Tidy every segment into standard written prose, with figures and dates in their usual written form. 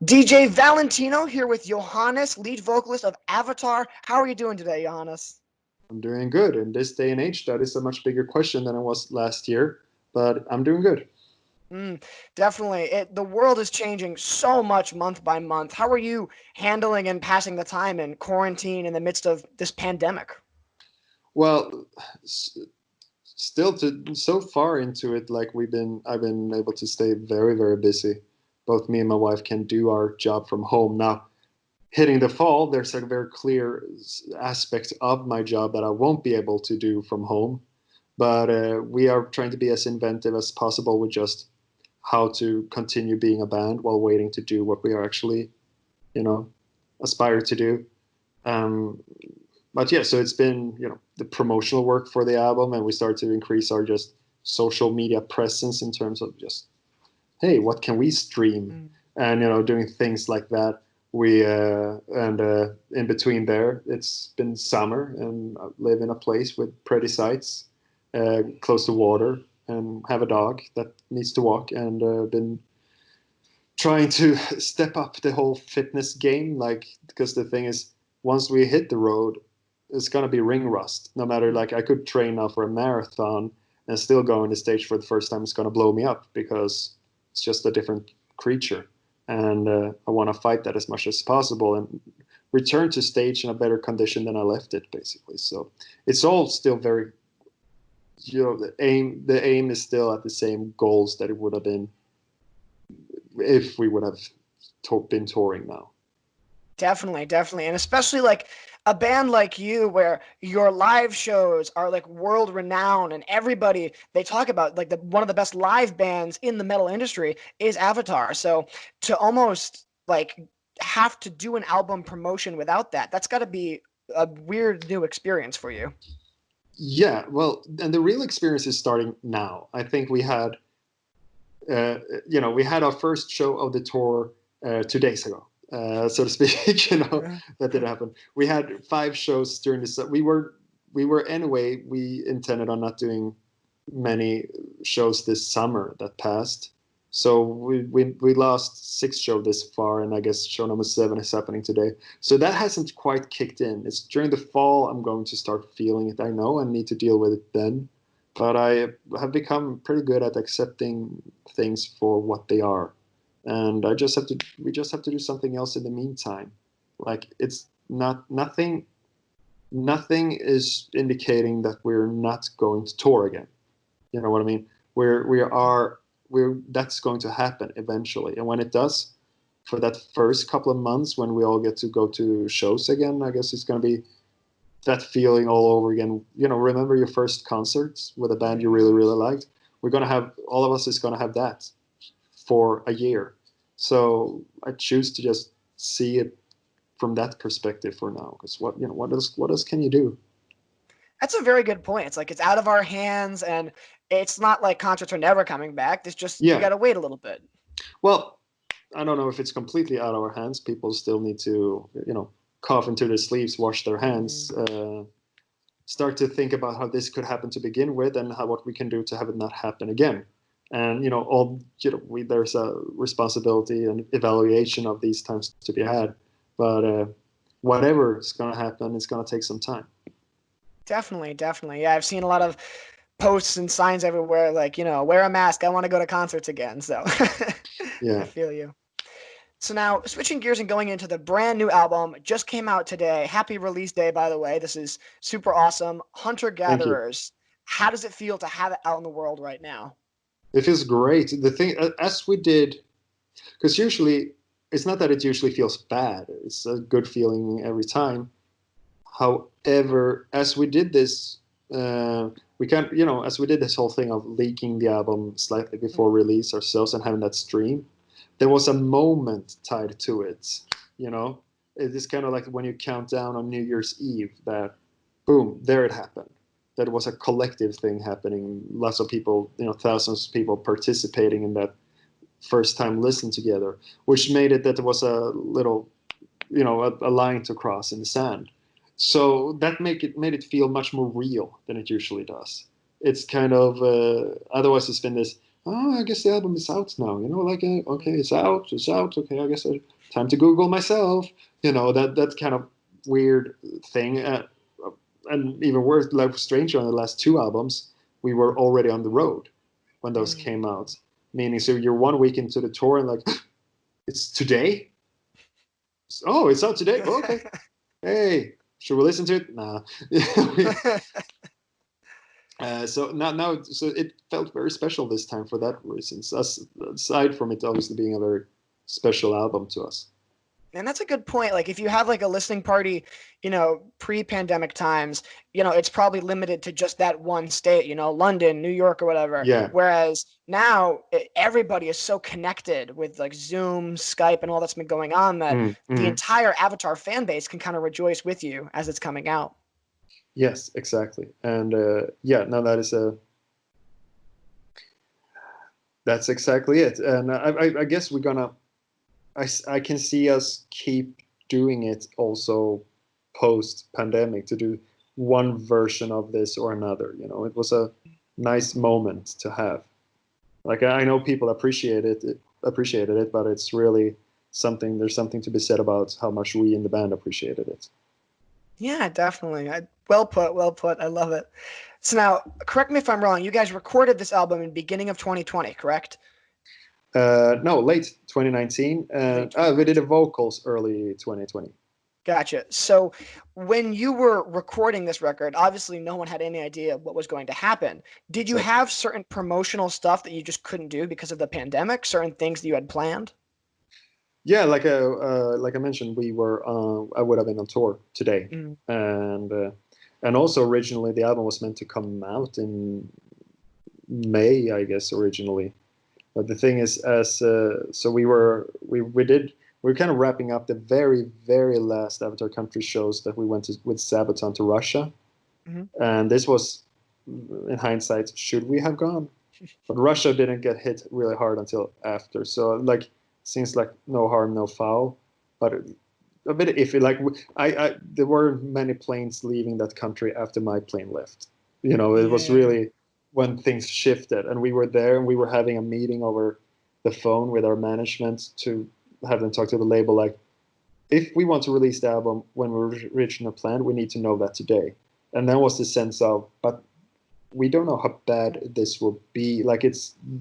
DJ Valentino here with Johannes, lead vocalist of Avatar. How are you doing today, Johannes? I'm doing good. In this day and age, that is a much bigger question than it was last year, but I'm doing good. Definitely. The world is changing so much month by month. How are you handling and passing the time in quarantine in the midst of this pandemic? Well, still so far into it, like I've been able to stay very, very busy. Both me and my wife can do our job from home. Now, hitting the fall, there's a very clear aspect of my job that I won't be able to do from home. But we are trying to be as inventive as possible with just how to continue being a band while waiting to do what we are actually, you know, aspire to do. Um, but yeah, so it's been, the promotional work for the album, and we start to increase our just social media presence in terms of just, hey, what can we stream? And, doing things like that. In between there, it's been summer, and I live in a place with pretty sights, close to water, and have a dog that needs to walk, and been trying to step up the whole fitness game, like, because the thing is, once we hit the road, it's gonna be ring rust. No matter, like, I could train now for a marathon and still go on the stage for the first time, it's gonna blow me up because it's just a different creature, and I want to fight that as much as possible and return to stage in a better condition than I left it, basically. So it's all still very, the aim is still at the same goals that it would have been if we would have been touring now. Definitely, definitely. And especially like a band like you where your live shows are like world renowned and everybody they talk about like one of the best live bands in the metal industry is Avatar. So to almost like have to do an album promotion without that's got to be a weird new experience for you. Yeah, well, and the real experience is starting now. I think we had our first show of the tour 2 days ago, so to speak. That didn't happen. We had 5 shows during this. We intended on not doing many shows this summer that passed. So we lost 6 shows this far, and I guess show number 7 is happening today. So that hasn't quite kicked in. It's during the fall I'm going to start feeling it. I know I need to deal with it then, but I have become pretty good at accepting things for what they are, and we just have to do something else in the meantime. Like, it's nothing is indicating that we're not going to tour again. You know what I mean? That's going to happen eventually, and when it does, for that first couple of months when we all get to go to shows again, I guess it's going to be that feeling all over again. Remember your first concerts with a band you really, really liked? All of us is going to have that for a year. So I choose to just see it from that perspective for now, because what else can you do? That's a very good point. It's like it's out of our hands, and it's not like concerts are never coming back. It's just you got to wait a little bit. Well, I don't know if it's completely out of our hands. People still need to, cough into their sleeves, wash their hands, start to think about how this could happen to begin with, and what we can do to have it not happen again. And there's a responsibility and evaluation of these times to be had. But whatever is going to happen, it's going to take some time. Definitely, definitely. Yeah, I've seen a lot of posts and signs everywhere like, wear a mask. I want to go to concerts again. So yeah. I feel you. So now switching gears and going into the brand new album, just came out today. Happy release day, by the way. This is super awesome. Hunter Gatherers. How does it feel to have it out in the world right now? It feels great. The thing, as we did, because usually it's not that it usually feels bad. It's a good feeling every time. However, as we did this, as we did this whole thing of leaking the album slightly before release ourselves and having that stream, there was a moment tied to it. It is kind of like when you count down on New Year's Eve, that boom, there it happened. That was a collective thing happening. Lots of people, thousands of people participating in that first time listen together, which made it that there was a little, a line to cross in the sand. So that made it feel much more real than it usually does. It's kind of otherwise it's been this oh, I guess the album is out now. You know, like okay, it's out, it's out. Okay, I guess time to Google myself. You know, that kind of weird thing. And even worse, like Stranger on the last two albums, we were already on the road when those Mm. came out. Meaning, so you're 1 week into the tour and like, it's today. Oh, it's out today. Oh, okay. Hey, should we listen to it? Nah. So now, so it felt very special this time for that reasons. Aside from it obviously being a very special album to us. And that's a good point. Like if you have like a listening party, pre-pandemic times, it's probably limited to just that one state, London, New York or whatever. Yeah. Whereas now everybody is so connected with like Zoom, Skype and all that's been going on that the Mm. entire Avatar fan base can kind of rejoice with you as it's coming out. Yes, exactly. And yeah, no, that's exactly it. And I guess we're gonna. I can see us keep doing it also post pandemic to do one version of this or another. You know, it was a nice moment to have. Like I know people appreciated it, but it's really something. There's something to be said about how much we in the band appreciated it. Yeah, definitely. Well put, well put. I love it. So now, correct me if I'm wrong. You guys recorded this album in beginning of 2020, correct? No, late 2019. Late We did the 2019. vocals early 2020. Gotcha. So when you were recording this record, obviously no one had any idea what was going to happen. Did you Exactly. have certain promotional stuff that you just couldn't do because of the pandemic? Certain things that you had planned? Yeah, like I mentioned, we were I would have been on tour today, Mm. and also originally the album was meant to come out in May, I guess originally. But the thing is, as so we were kind of wrapping up the very last Avatar country shows that we went to with Sabaton to Russia, Hmm. and this was in hindsight should we have gone, but Russia didn't get hit really hard until after. So like seems like no harm, no foul, but a bit iffy. Like I there were many planes leaving that country after my plane left. You know, it was Yeah. really when things shifted, and we were there, and we were having a meeting over the phone with our management to have them talk to the label. Like, if we want to release the album when we're reaching a plan, we need to know that today. And then was the sense of, but we don't know how bad this will be. Like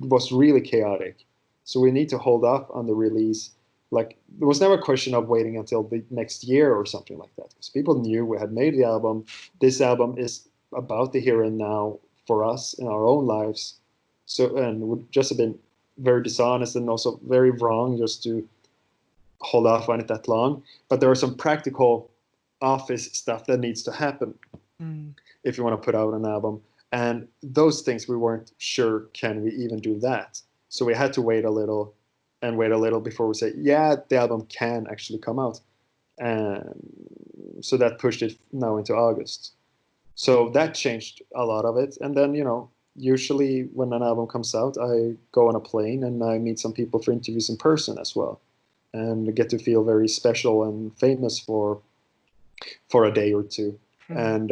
was really chaotic, so we need to hold off on the release. Like there was never a question of waiting until the next year or something like that, because people knew we had made the album. This album is about the here and now for us in our own lives. So and would just have been very dishonest and also very wrong just to hold off on it that long. But there are some practical office stuff that needs to happen Mm. if you want to put out an album. And those things we weren't sure, can we even do that? So we had to wait a little and wait a little before we say, yeah, the album can actually come out. And so that pushed it now into August. So that changed a lot of it. And then, usually when an album comes out, I go on a plane and I meet some people for interviews in person as well, and get to feel very special and famous for a day or two. Mm. And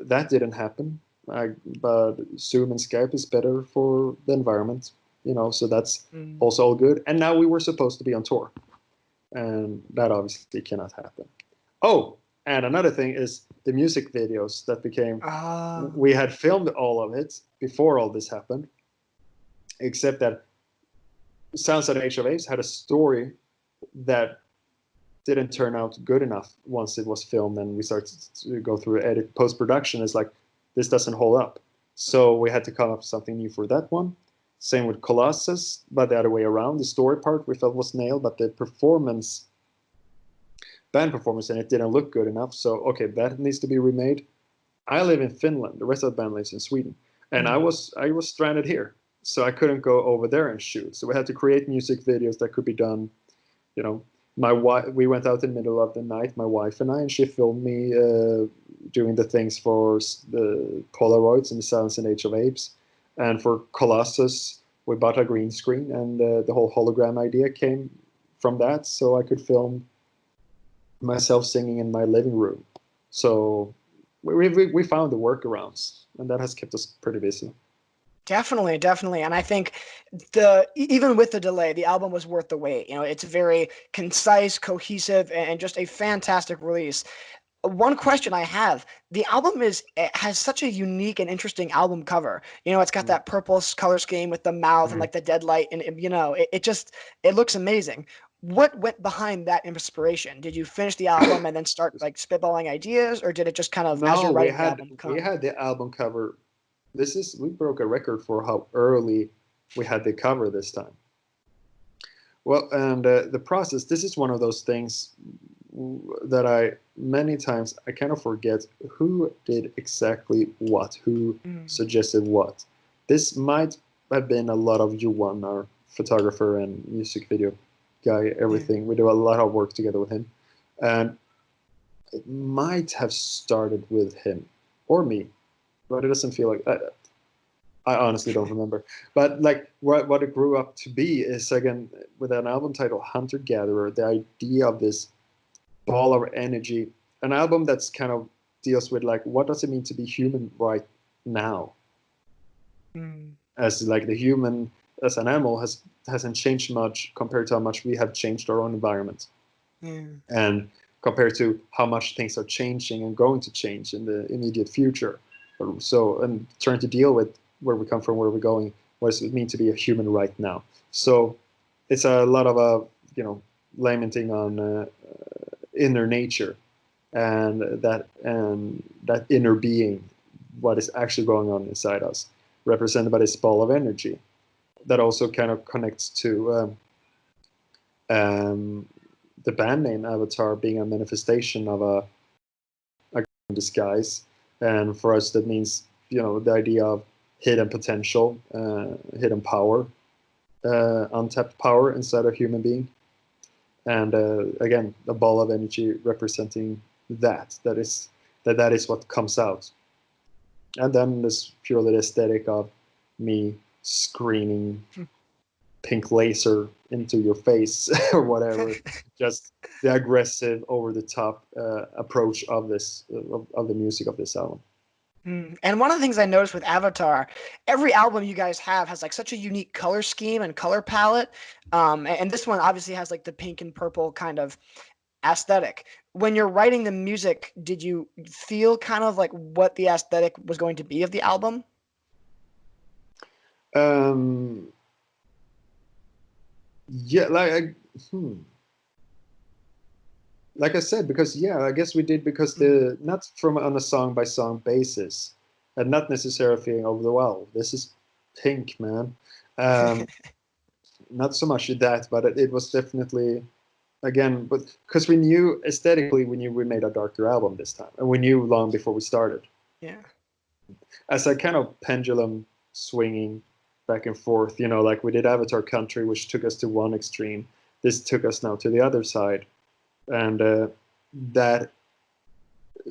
that didn't happen. But Zoom and Skype is better for the environment, so that's Mm. also all good. And now we were supposed to be on tour, and that obviously cannot happen. Oh, and another thing is the music videos that became. Ah. We had filmed all of it before all this happened, except that Sounds at Age of Apes had a story that didn't turn out good enough once it was filmed and we started to go through edit post-production. It's like this doesn't hold up, so we had to come up with something new for that one. Same with Colossus, but the other way around. The story part we felt was nailed, but the band performance in it didn't look good enough, so okay, that needs to be remade. I live in Finland, the rest of the band lives in Sweden, and Mm. I was stranded here, so I couldn't go over there and shoot. So we had to create music videos that could be done. You know, my wife. We went out in the middle of the night, my wife and I, and she filmed me doing the things for the Polaroids and the Silence and Age of Apes, and for Colossus we bought a green screen, and the whole hologram idea came from that, so I could film myself singing in my living room. So we found the workarounds, and that has kept us pretty busy. Definitely, definitely. And I think even with the delay, the album was worth the wait. You know, it's very concise, cohesive, and just a fantastic release. One question I have, the album it has such a unique and interesting album cover. You know, it's got Mm. that purple color scheme with the mouth and Mhm. like the dead light, and you know, it looks amazing. What went behind that inspiration? Did you finish the album and then start like spitballing ideas, or did it just kind of, as No, you're writing the album, we come? had the album cover. We broke a record for how early we had the cover this time. Well, and the process. This is one of those things that many times I kind of forget who did exactly what, who Mm, suggested what. This might have been a lot of Johan, our photographer and music video guy. yeah. Everything we do a lot of work together with him, and it might have started with him or me, but it doesn't feel like I honestly don't remember. But like what it grew up to be is again with an album title Hunter Gatherer, the idea of this ball of energy, an album that's kind of deals with like what does it mean to be human right now, Mm, as like the human as an animal hasn't changed much compared to how much we have changed our own environment, yeah. and compared to how much things are changing and going to change in the immediate future. So, and trying to deal with where we come from, where we're going, what does it mean to be a human right now? So, it's a lot of lamenting on inner nature and that inner being, what is actually going on inside us, represented by this ball of energy that also kind of connects to um, the band name Avatar being a manifestation of a disguise, and for us that means the idea of hidden potential, hidden power, untapped power inside a human being, and again a ball of energy representing that is what comes out, and then this purely the aesthetic of me screaming pink laser into your face or whatever. Just the aggressive, over the top approach of the music of this album. And one of the things I noticed with Avatar, every album you guys have has like such a unique color scheme and color palette. And this one obviously has like the pink and purple kind of aesthetic. When you're writing the music, did you feel kind of like what the aesthetic was going to be of the album? Um, yeah, like I said, because yeah, I guess we did because Mm. the not from on a song by song basis, and not necessarily feeling over the well. This is pink, man. Um, Not so much that, but it was definitely again, but because we knew aesthetically, we knew we made a darker album this time, and we knew long before we started. Yeah. As a kind of pendulum swinging back and forth, like we did Avatar Country, which took us to one extreme. This took us now to the other side, and that.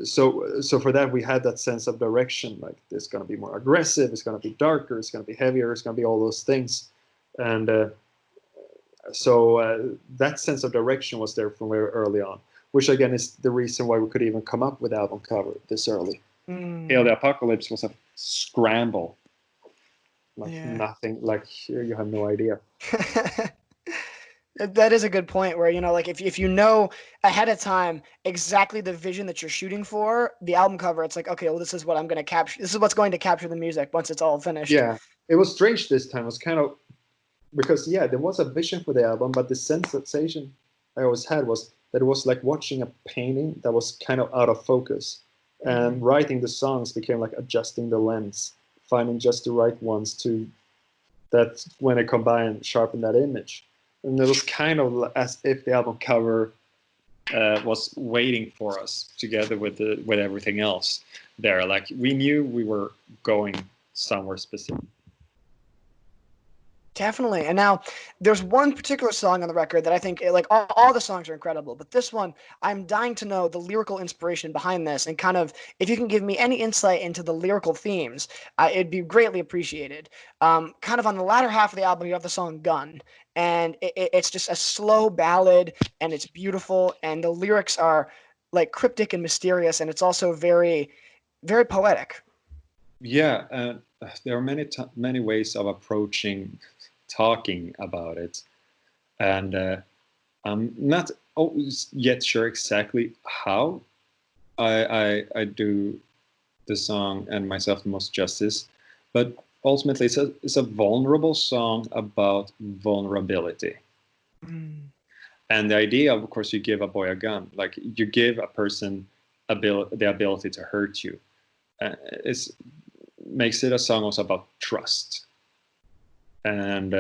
So for that, we had that sense of direction. Like it's going to be more aggressive, it's going to be darker, it's going to be heavier, it's going to be all those things, and that sense of direction was there from very early on, which again is the reason why we could even come up with the album cover this early. Hail Mm. the Apocalypse was a scramble, like Yeah. nothing, like you have no idea. That is a good point where, you know, like if you know ahead of time exactly the vision that you're shooting for, the album cover, it's like, okay, well, this is what I'm going to capture. This is what's going to capture the music once it's all finished. Yeah, it was strange this time. It was kind of because yeah, there was a vision for the album, but the sensation I always had was that it was like watching a painting that was kind of out of focus, and Mm. writing the songs became like adjusting the lens, finding just the right ones to that when they combine sharpen that image, and it was kind of as if the album cover was waiting for us together with everything else there. Like we knew we were going somewhere specific. Definitely. And now there's one particular song on the record that I think, like, all the songs are incredible, but this one, I'm dying to know the lyrical inspiration behind this and kind of if you can give me any insight into the lyrical themes, it'd be greatly appreciated. Kind of on the latter half of the album, you have the song Gun, and it's just a slow ballad and it's beautiful, and the lyrics are like cryptic and mysterious, and it's also very, very poetic. Yeah, there are many ways of approaching talking about it, and I'm not always yet sure exactly how I do the song and myself the most justice, but ultimately it's a vulnerable song about vulnerability. Mm. And the idea, of course, you give a boy a gun, like you give a person the ability to hurt you. It makes it a song also about trust and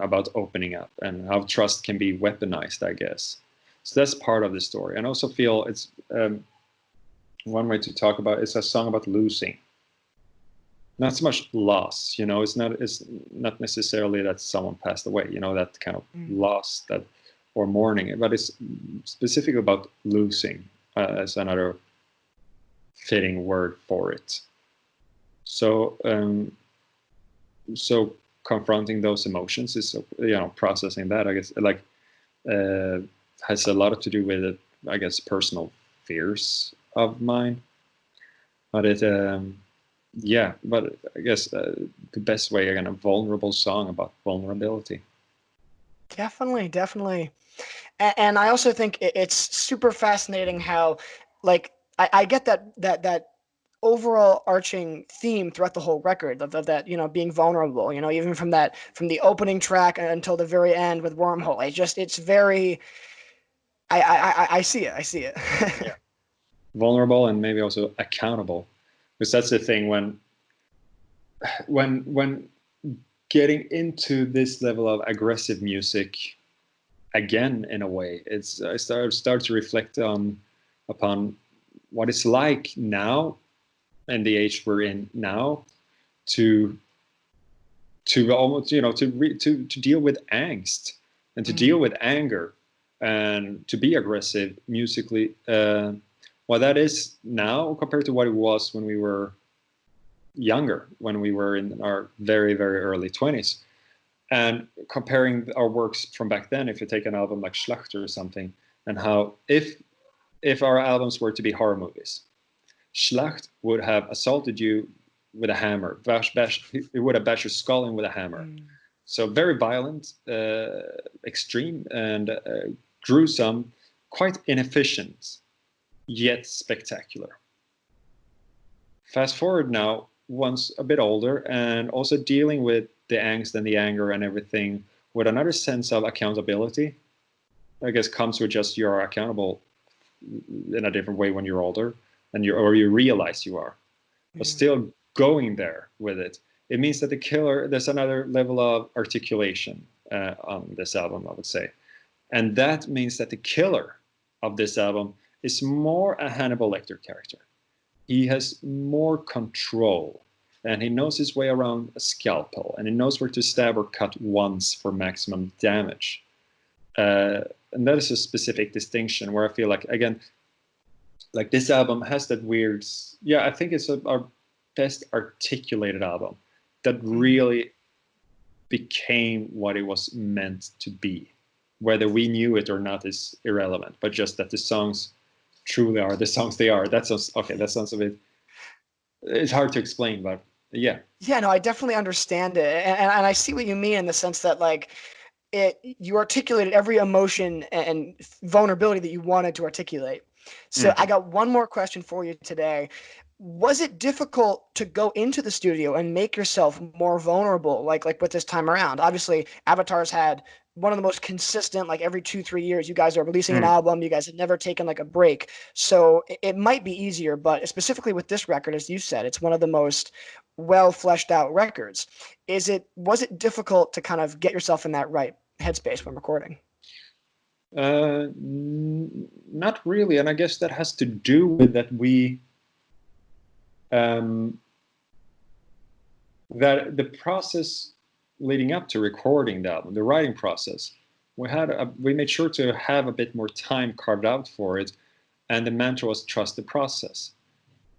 about opening up and how trust can be weaponized, I guess. So that's part of the story. And I also feel it's one way to talk about it's a song about losing. Not so much loss, it's not necessarily that someone passed away, that kind of Mm. loss that or mourning, but it's specifically about losing as another fitting word for it. So confronting those emotions is processing that, I guess, like has a lot to do with I guess personal fears of mine, but but I guess the best way, again, a vulnerable song about vulnerability. Definitely, definitely. And I also think it's super fascinating how, like, I get that overall arching theme throughout the whole record of that, being vulnerable, even from the opening track until the very end with Wormhole. It's very, I see it. I see it. Yeah, vulnerable and maybe also accountable, because that's the thing when getting into this level of aggressive music again, in a way, I start to reflect upon what it's like now and the age we're in now to almost to deal with angst and to deal with anger and to be aggressive musically. What that is now compared to what it was when we were younger, when we were in our very, very early 20s. And comparing our works from back then, if you take an album like Schlachter or something, and how if our albums were to be horror movies, Schlacht would have assaulted you with a hammer. It would have bashed your skull in with a hammer. So very violent, extreme, and gruesome, quite inefficient, yet spectacular. Fast forward now, once a bit older, and also dealing with the angst and the anger and everything with another sense of accountability. I guess comes with just you're accountable in a different way when you're older, and you realize you are, but still going there with it. It means that there's another level of articulation on this album, I would say, and that means that the killer of this album is more a Hannibal Lecter character. He has more control, and he knows his way around a scalpel, and he knows where to stab or cut once for maximum damage. And that is a specific distinction where I feel like, again, like this album has that weird, yeah, I think it's our best articulated album that really became what it was meant to be. Whether we knew it or not is irrelevant, but just that the songs truly are the songs they are. That sounds okay. That sounds a bit. It's hard to explain, but yeah. Yeah, no, I definitely understand it, and I see what you mean in the sense that, like, you articulated every emotion and vulnerability that you wanted to articulate. So I got one more question for you today. Was it difficult to go into the studio and make yourself more vulnerable, like with this time around? Obviously, Avatar's had one of the most consistent, like every 2-3 years, you guys are releasing an album. You guys have never taken like a break. So it might be easier, but specifically with this record, as you said, it's one of the most well fleshed out records. Was it difficult to kind of get yourself in that right headspace when recording? Not really, and I guess that has to do with that that the process leading up to recording the album, the writing process, we made sure to have a bit more time carved out for it, and the mantra was trust the process.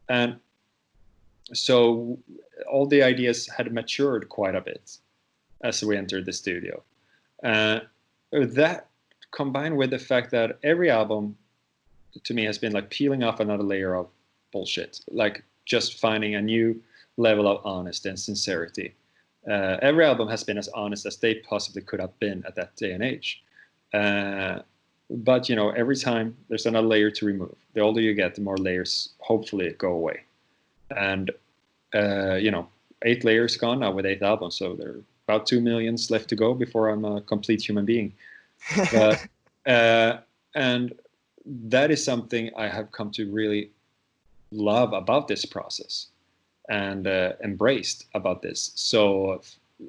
And so all the ideas had matured quite a bit as we entered the studio. That combined with the fact that every album to me has been like peeling off another layer of bullshit, like just finding a new level of honesty and sincerity. Every album has been as honest as they possibly could have been at that day and age. But you know, every time there's another layer to remove. The older you get, the more layers hopefully go away. And you know, 8 layers gone now with 8 albums, so there are about 2 millions left to go before I'm a complete human being. But and that is something I have come to really love about this process and embraced about this. So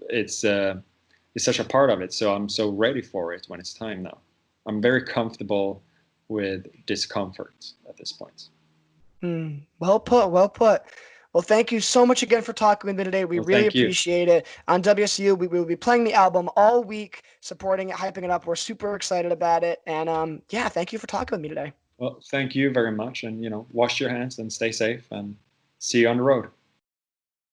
it's such a part of it. So I'm so ready for it when it's time now. I'm very comfortable with discomfort at this point. Well put, well put. Well, thank you so much again for talking with me today. We really appreciate it. On WSOU, we will be playing the album all week, supporting it, hyping it up. We're super excited about it. And yeah, thank you for talking with me today. Well, thank you very much. And, you know, wash your hands and stay safe and see you on the road.